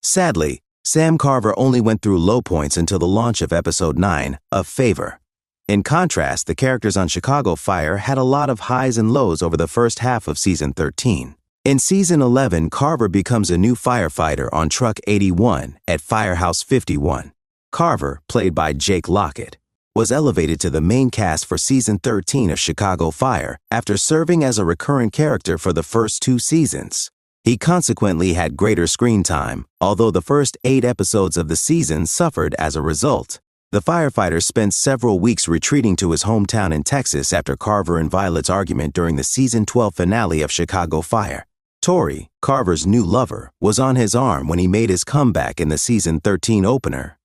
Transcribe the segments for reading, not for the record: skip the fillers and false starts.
Sadly, Sam Carver only went through low points until the launch of Episode 9, A Favor. In contrast, the characters on Chicago Fire had a lot of highs and lows over the first half of Season 13. In Season 11, Carver becomes a new firefighter on Truck 81 at Firehouse 51. Carver, played by Jake Lockett, was elevated to the main cast for Season 13 of Chicago Fire after serving as a recurring character for the first 2 seasons. He consequently had greater screen time, although the first 8 episodes of the season suffered as a result. The firefighter spent several weeks retreating to his hometown in Texas after Carver and Violet's argument during the Season 12 finale of Chicago Fire. Tori, Carver's new lover, was on his arm when he made his comeback in the Season 13 opener.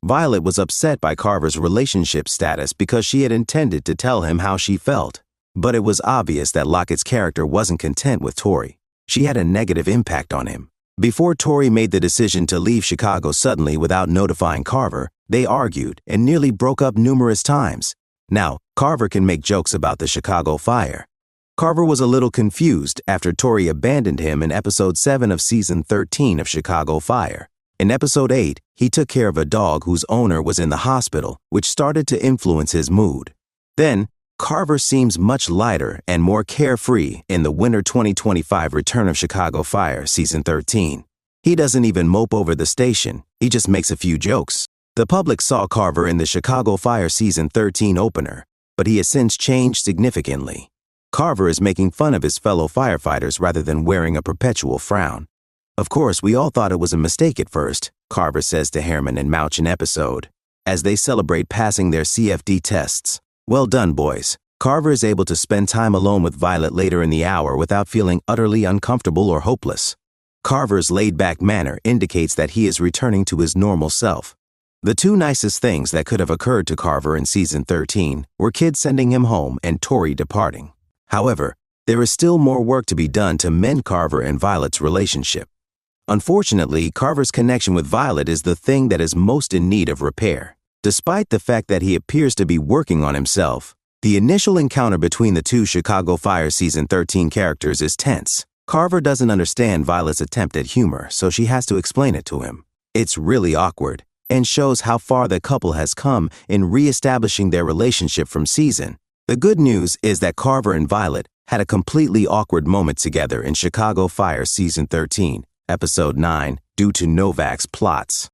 Violet was upset by Carver's relationship status because she had intended to tell him how she felt, but it was obvious that Lockett's character wasn't content with Tori. She had a negative impact on him. Before Tori made the decision to leave Chicago suddenly without notifying Carver, they argued and nearly broke up numerous times. Now, Carver can make jokes about the Chicago Fire. Carver was a little confused after Tori abandoned him in Episode 7 of Season 13 of Chicago Fire. In Episode 8, he took care of a dog whose owner was in the hospital, which started to influence his mood. Then, Carver seems much lighter and more carefree in the winter 2025 Return of Chicago Fire Season 13. He doesn't even mope over the station, he just makes a few jokes. The public saw Carver in the Chicago Fire Season 13 opener, but he has since changed significantly. Carver is making fun of his fellow firefighters rather than wearing a perpetual frown. Of course, we all thought it was a mistake at first, Carver says to Herman and Mouch in episode, as they celebrate passing their CFD tests. Well done, boys. Carver is able to spend time alone with Violet later in the hour without feeling utterly uncomfortable or hopeless. Carver's laid-back manner indicates that he is returning to his normal self. The 2 nicest things that could have occurred to Carver in Season 13 were kids sending him home and Tori departing. However, there is still more work to be done to mend Carver and Violet's relationship. Unfortunately, Carver's connection with Violet is the thing that is most in need of repair. Despite the fact that he appears to be working on himself, the initial encounter between the 2 Chicago Fire Season 13 characters is tense. Carver doesn't understand Violet's attempt at humor, so she has to explain it to him. It's really awkward, and shows how far the couple has come in re-establishing their relationship from season. The good news is that Carver and Violet had a completely awkward moment together in Chicago Fire Season 13, Episode 9, due to Novak's plots.